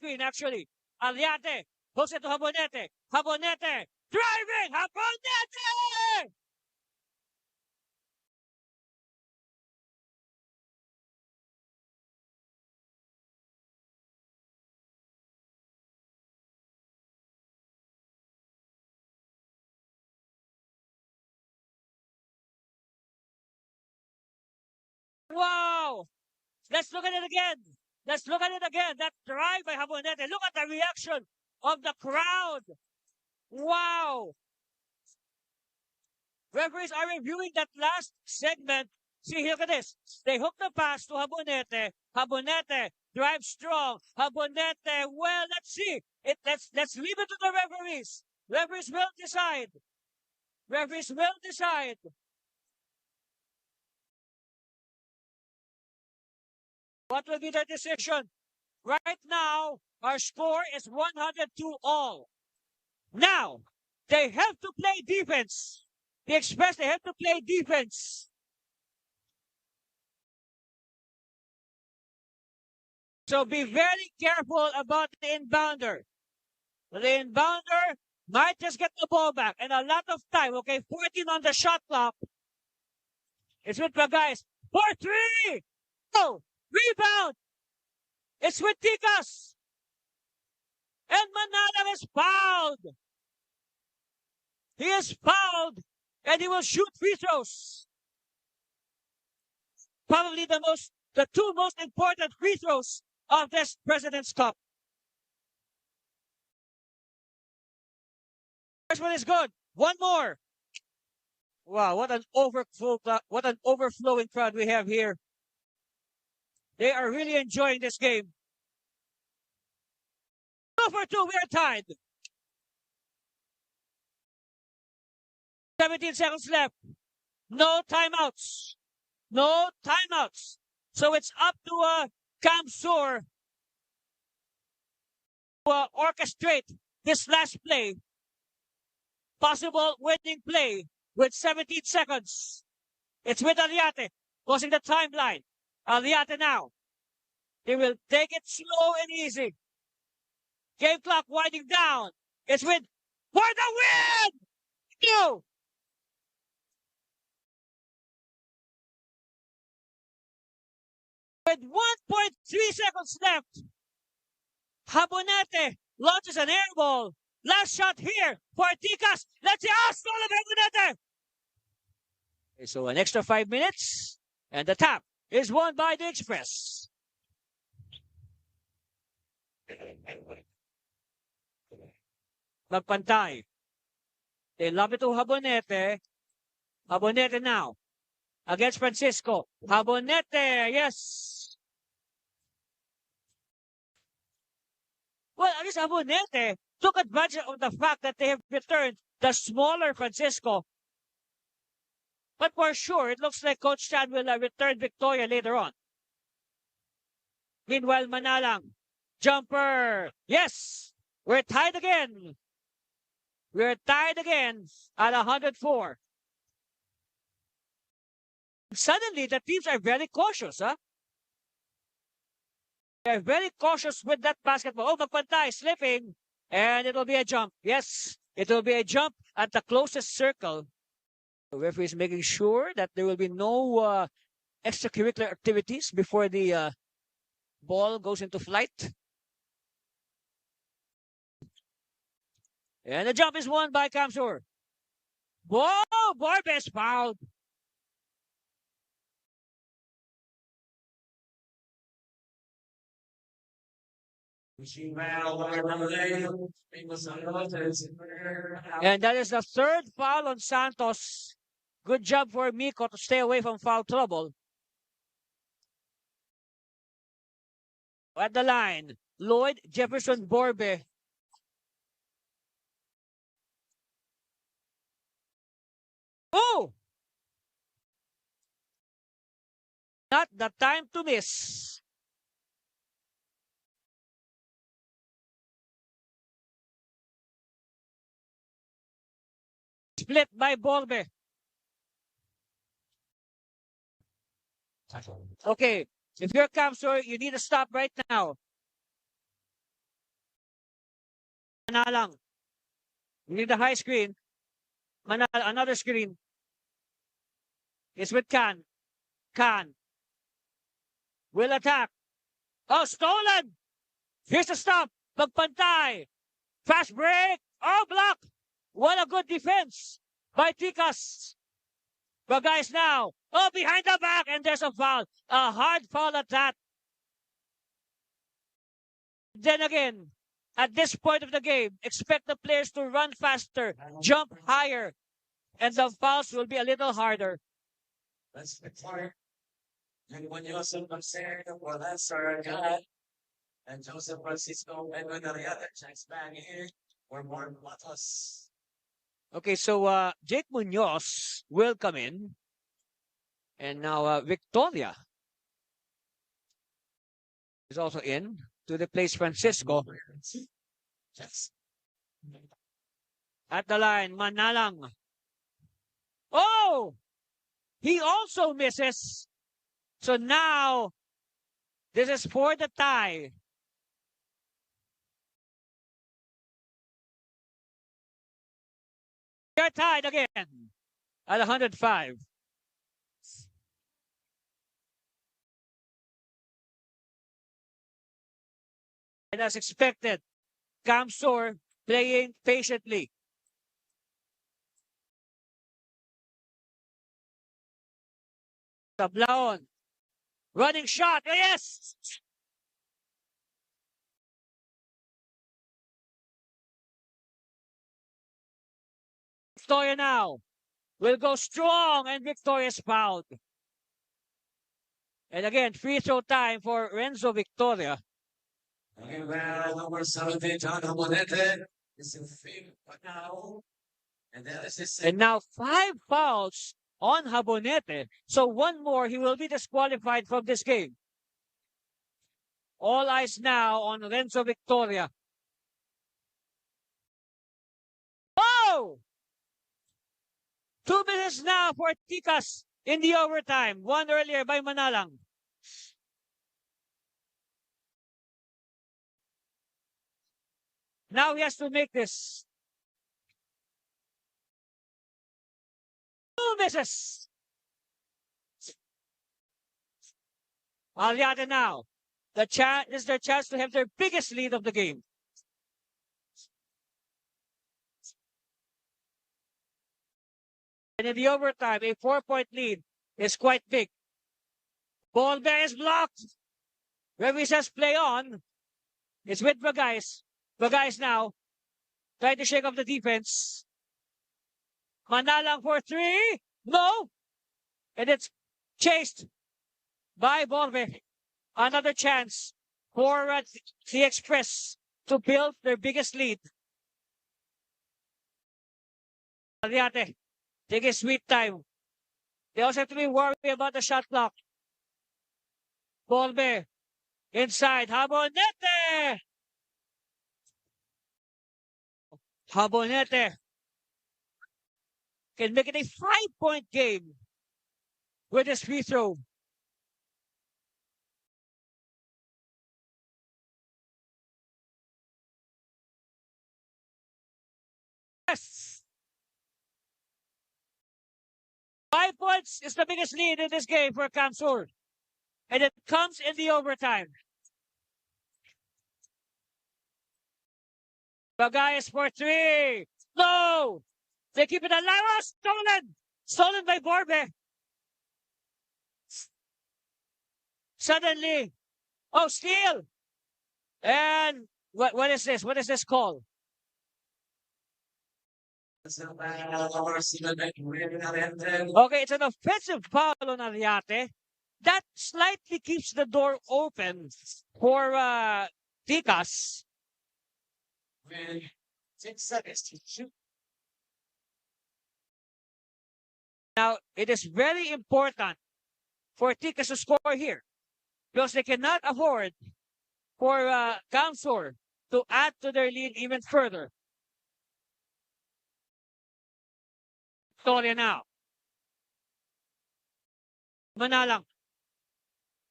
screen, actually. Aliate hooks it to Jabonete. Jabonete driving. Jabonete! Wow! Let's look at it again. Let's look at it again. That drive by Jabonete. Look at the reaction of the crowd. Wow! Referees are reviewing that last segment. See, look at this. They hook the pass to Jabonete. Jabonete drives strong. Jabonete, well, let's see. Let's leave it to the referees. Referees will decide. Referees will decide. What will be their decision? Right now, our score is 102 all. Now, they have to play defense. The Express, they have to play defense. So be very careful about the inbounder. The inbounder might just get the ball back and a lot of time. Okay, 14 on the shot clock. It's with the guys. 4-3. Oh, rebound. It's with Tikas. And Manalang is fouled. He is fouled and he will shoot free throws. Probably the two most important free throws of this President's Cup. First one is good. One more. Wow, what an overflowing crowd we have here. They are really enjoying this game. 2-2, we are tied. 17 seconds left. No timeouts. No timeouts. So it's up to Kamsur to orchestrate this last play. Possible winning play with 17 seconds. It's with Aliate, closing the timeline. Aliate now. They will take it slow and easy. Game clock winding down. It's with for the win! You! With 1.3 seconds left, Jabonete launches an air ball. Last shot here for Tikas. Let's see. Stolen Jabonete. Okay, so an extra 5 minutes, and the tap is won by the Express. Magpantay. They love it to Jabonete. Jabonete now against Francisco. Jabonete, yes. Well, I guess Jabonete took advantage of the fact that they have returned the smaller Francisco. But for sure, it looks like Coach Chan will return Victoria later on. Meanwhile, Manalang. Jumper. Yes. We're tied again. We're tied again at 104. Suddenly, the teams are very cautious, huh? They're very cautious with that basketball. Oh, Magpantay slipping. And it'll be a jump. Yes, it will be a jump at the closest circle. The referee is making sure that there will be no extracurricular activities before the ball goes into flight. And the jump is won by Kamsur. Whoa, Barbes fouled. And that is the third foul on Santos. Good job for Miko to stay away from foul trouble. At the line, Lloyd Jefferson Borbe. Oh! Not the time to miss. Split by Borbe. Okay, if you're Kamsur, you need to stop right now. Manalang. We need the high screen. Another screen. It's with Khan. Khan will attack. Oh, stolen! Here's the stop. Pagpantay. Fast break. Oh, block. What a good defense by Tikas. But guys now. Oh, behind the back. And there's a foul. A hard foul at that. Then again, at this point of the game, expect the players to run faster, jump higher, and the fouls will be a little harder. Let's retire. And when you also consider the Wallace guy and Joseph Francisco and when the other checks back here or more Matos. Okay, so Jake Munoz will come in. And now Victoria is also in to replace Francisco. Yes. At the line, Manalang. Oh! He also misses. So now, this is for the tie. They're tied again at 105. And as expected, Kamsor playing patiently. Tablaon. Running shot. Yes! Victoria now will go strong and Victoria's fouled. And again, free throw time for Renzo Victoria. Number 17, John Abonete is in favor now. And now 5 fouls on Habonete. So one more, he will be disqualified from this game. All eyes now on Renzo Victoria. Oh! 2 minutes now for Tikas in the overtime. 1 earlier by Manalang. Now he has to make this. 2 misses. Aliate now. This is their chance to have their biggest lead of the game. And in the overtime, a 4-point lead is quite big. Ball there is blocked. Referee says play on. It's with Bagais. Bagais now trying to shake off the defense. Manalang for 3. No. And it's chased by Borbe. Another chance for the Express to build their biggest lead. Aliate, take a sweet time. They also have to be worried about the shot clock. Borbe inside. Habonete. Habonete can make it a 5-point game with his free throw. Yes! 5 points is the biggest lead in this game for Kamsur. And it comes in the overtime. Bagais for 3. No! They keep it alive. Oh, stolen! Stolen by Borbe. Suddenly. Oh, steal! And what is this? What is this call? Okay, it's an offensive foul on Aliate. That slightly keeps the door open for Tikas. 6 seconds to shoot. Now, it is very important for Tikas to score here because they cannot afford for Kamsur to add to their lead even further. Victoria now. Manalang.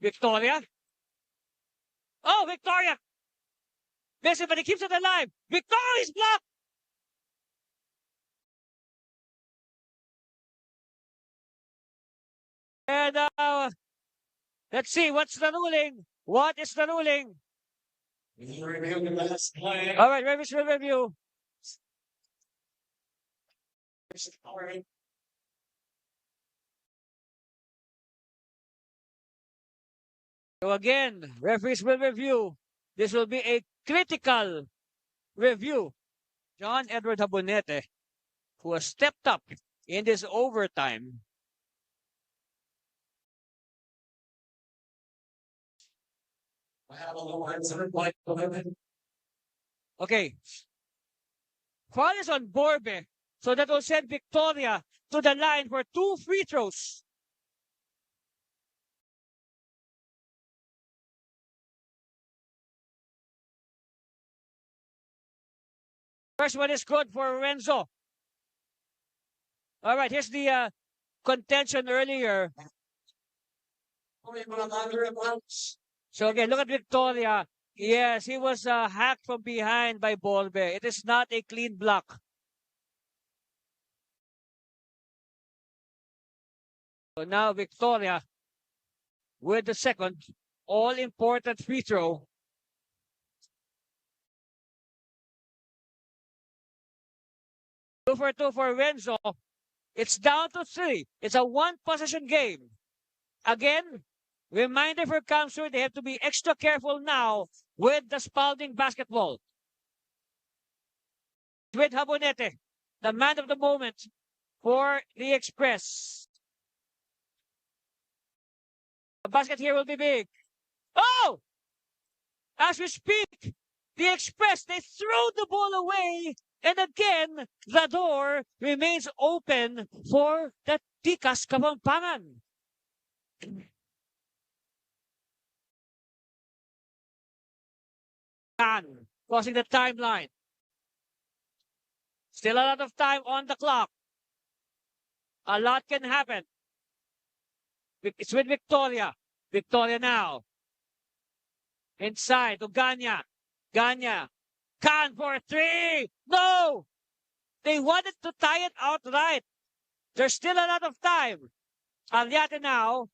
Victoria. Oh, Victoria. Messi, but he keeps it alive. Victoria is blocked. And let's see, what's the ruling? What is the ruling? Review the last play. All right, review. So again, referees will review. This will be a critical review. John Edward Habonete, who has stepped up in this overtime. Okay. Foul is on Borbe. So that will send Victoria to the line for 2 free throws. First one is good for Renzo. All right, here's the contention earlier. So again, look at Victoria. Yes, he was hacked from behind by Borbe. It is not a clean block. So now Victoria with the second all-important free throw. 2 for 2 for Renzo. It's down to 3. It's a one-possession game. Again, reminder for Kamsur, they have to be extra careful now with the Spalding basketball. With Habonete, the man of the moment for the Express. The basket here will be big. Oh! As we speak, the Express, they throw the ball away. And again, the door remains open for the Tikas Kapampangan. Crossing the timeline. Still a lot of time on the clock. A lot can happen. It's with Victoria. Victoria now. Inside to Ganya. Ganya. Can for 3. No! They wanted to tie it outright. There's still a lot of time. Alyate now.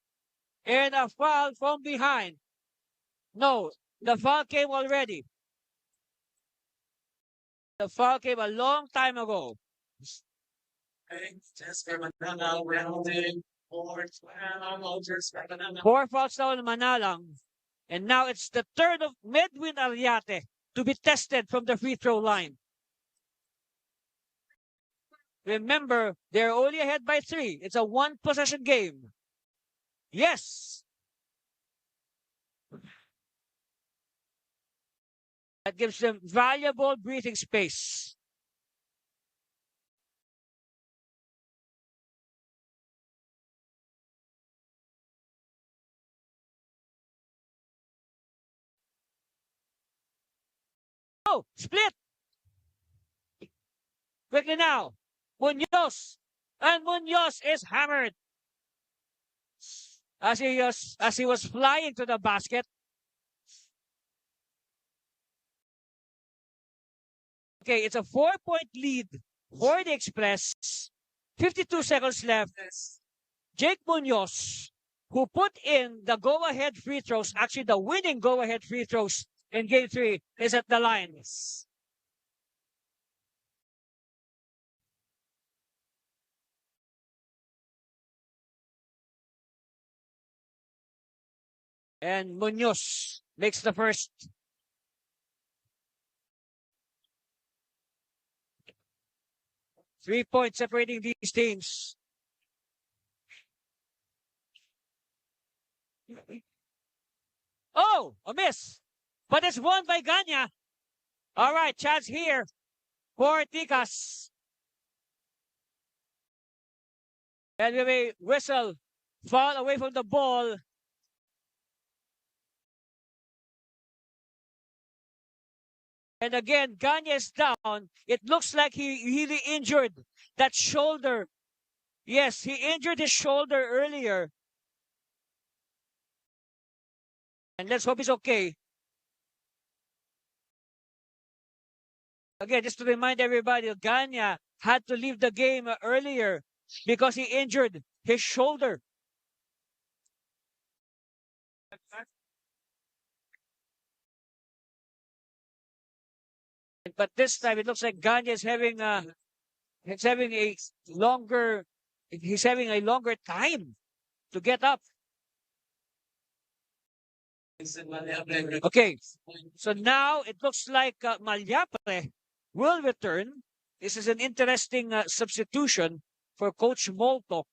And a foul from behind. No, the foul came already. The foul came a long time ago. 4 fouls now in Manalang. And now it's the turn of Medwin Alyate to be tested from the free throw line. Remember, they're only ahead by 3. It's a one-possession game. Yes! That gives them valuable breathing space. Oh, split! Quickly now. Munoz. And Munoz is hammered. As he was flying to the basket. Okay, it's a 4-point lead for the Express. 52 seconds left. Jake Munoz, who put in the go-ahead free throws, actually the winning go-ahead free throws in Game 3, is at the line. And Munoz makes the first. Three points separating these teams. Oh, a miss. But it's won by Ganya. All right, chance here for Tikas. And we may whistle. Foul away from the ball. And again, Ganya is down. It looks like he really injured that shoulder. Yes, he injured his shoulder earlier. And let's hope he's okay. Again, just to remind everybody, Ganya had to leave the game earlier because he injured his shoulder. But this time, it looks like Ganya is having a longer, he's having a longer time to get up. Okay, so now it looks like Malyapre will return. This is an interesting substitution for Coach Molto.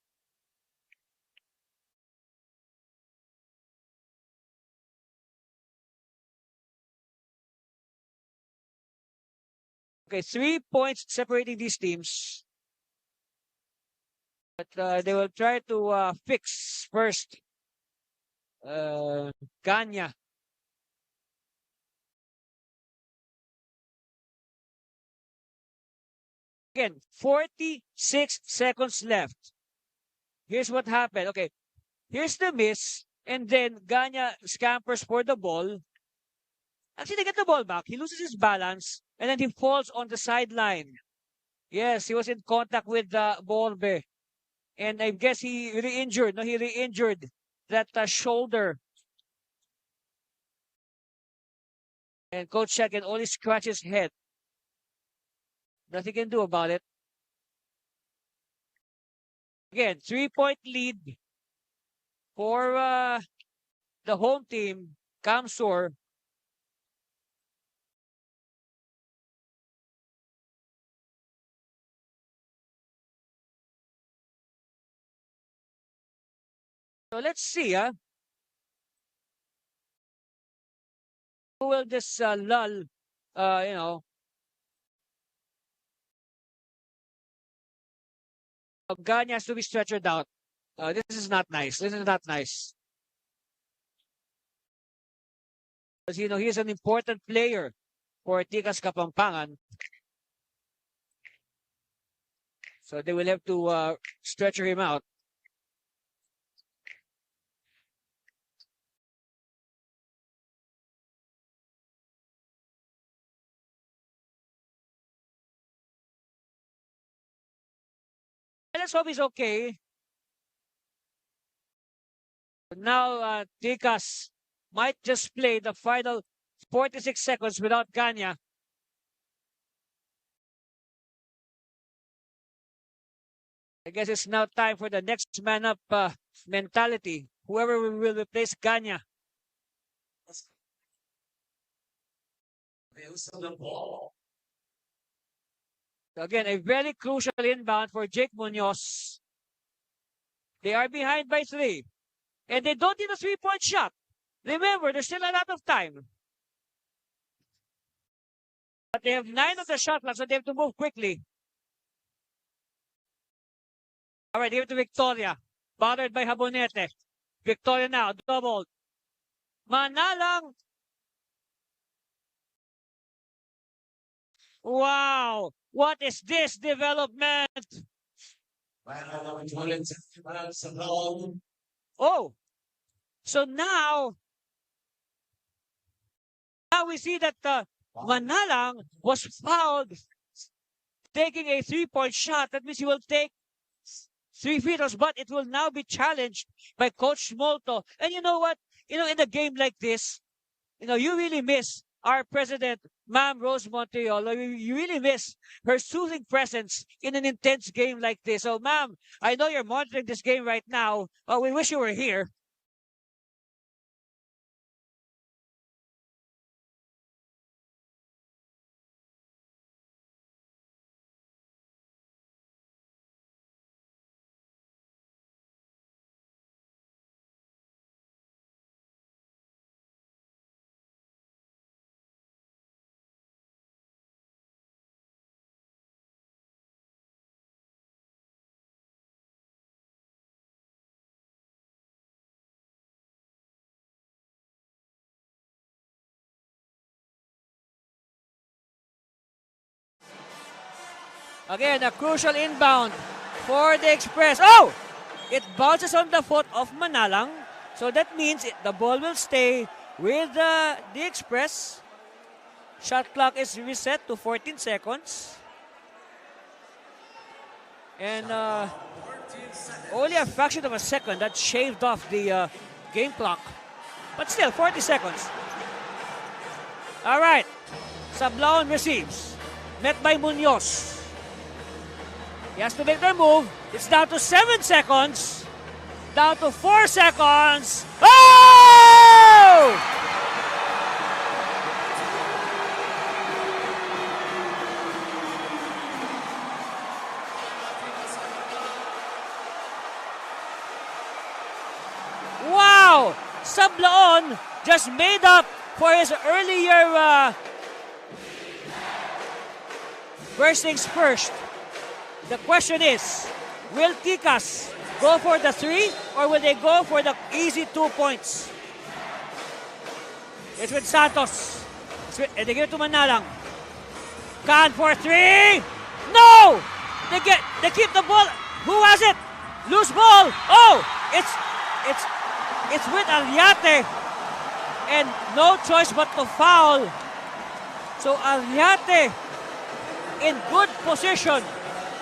Okay, 3 points separating these teams. But they will try to fix first Ganya. Again, 46 seconds left. Here's what happened. Okay, here's the miss. And then Ganya scampers for the ball. Actually, they get the ball back. He loses his balance. And then he falls on the sideline. Yes, he was in contact with Borbe. And I guess he re-injured. No, he re-injured that shoulder. And Coach Shaq can only scratch his head. Nothing he can do about it. Again, 3-point lead for the home team, Kamsur. So let's see, who will this lull, Ganya has to be stretchered out. This is not nice. This is not nice. Because, he's an important player for Tikas Kapampangan. So they will have to stretcher him out. Let's hope he's okay. Now, Tikas might just play the final 46 seconds without Ganya. I guess it's now time for the next man up mentality. Whoever will replace Ganya. Again, a very crucial inbound for Jake Munoz. They are behind by 3. And they don't need a 3-point shot. Remember, there's still a lot of time. But they have 9 of the shot clock, so they have to move quickly. All right, here to Victoria. Bothered by Habonete. Victoria now, doubled. Manalang. Wow, what is this development? Oh, so now we see that Manalang was fouled taking a 3-point shot. That means he will take 3 free throws, but it will now be challenged by Coach Molto. And you know what? In a game like this, you really miss our president, Ma'am Rose Monteolo. You really miss her soothing presence in an intense game like this. So, ma'am, I know you're monitoring this game right now. We wish you were here. Again, a crucial inbound for the Express. Oh! It bounces on the foot of Manalang. So that means the ball will stay with the Express. Shot clock is reset to 14 seconds. And only a fraction of a second that shaved off the game clock. But still, 40 seconds. All right. Sablaon receives. Met by Munoz. He has to make their move. It's down to 7 seconds. Down to 4 seconds. Oh! Wow! Sablaon just made up for his earlier first things first. The question is, will Tikas go for the 3 or will they go for the easy 2 points? It's with Santos. They give it to Manalang. Can for 3. No! They keep the ball. Who has it? Loose ball. Oh! It's with Aliate. And no choice but to foul. So Aliate in good position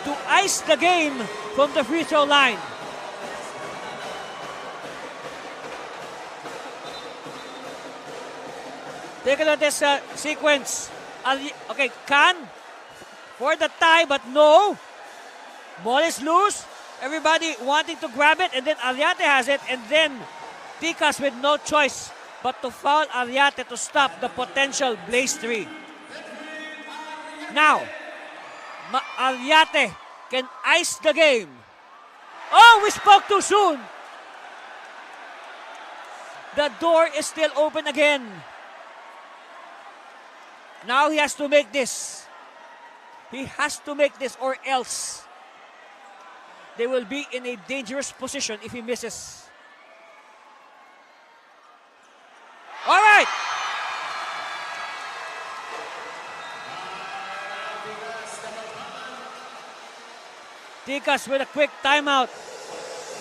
to ice the game from the free throw line. Take a look at this sequence. Okay, Can for the tie, but no. Ball is loose. Everybody wanting to grab it, and then Aliate has it, and then Tikas with no choice but to foul Aliate to stop the potential Blaze 3. Now, Aliate can ice the game. Oh, we spoke too soon. The door is still open again. Now he has to make this. He has to make this or else they will be in a dangerous position if he misses. All right. Tikas with a quick timeout.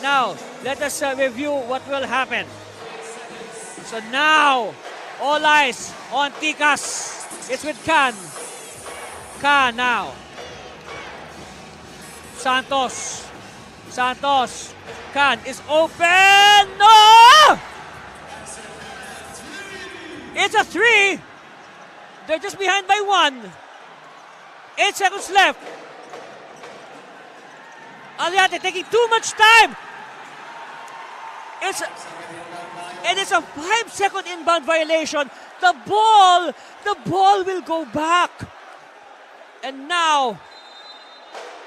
Now, let us review what will happen. So now, all eyes on Tikas. It's with Can. Can now. Santos. Can is open. No! It's a 3. They're just behind by 1. 8 seconds left. Aliate taking too much time. It's a 5-second inbound violation. The ball will go back. And now,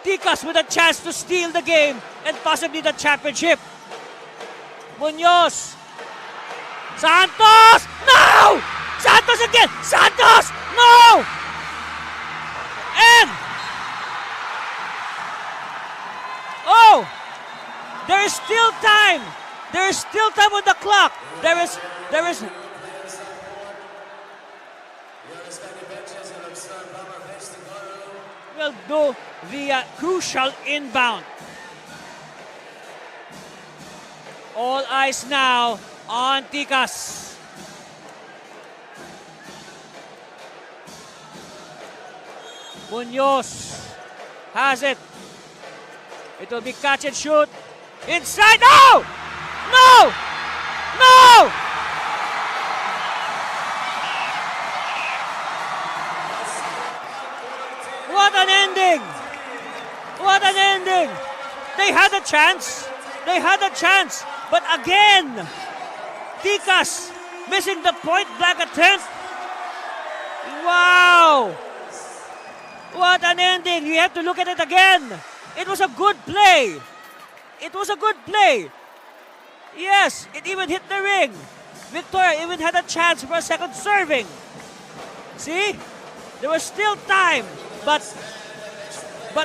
Tikas with a chance to steal the game and possibly the championship. Munoz. Santos! No! Santos again! Santos! No! And oh! There is still time. There is still time on the clock. There is will do the crucial inbound. All eyes now on Tikas. Munoz has it. It will be catch and shoot. Inside. No! No! No! What an ending! What an ending! They had a chance. But again, Tikas missing the point blank attempt. Wow! What an ending! You have to look at it again. It was a good play. Yes, it even hit the ring. Victoria even had a chance for a second serving. See? There was still time. But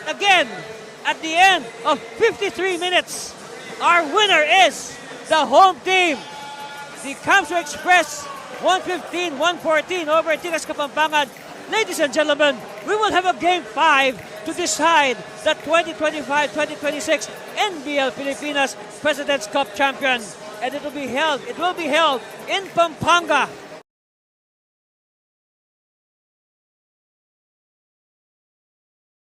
again, at the end of 53 minutes, our winner is the home team. The Kamsoo Express 115-114 over Tikas Kapampangan. Ladies and gentlemen, we will have a Game 5 to decide the 2025-2026 NBL Pilipinas President's Cup champion. And it will be held in Pampanga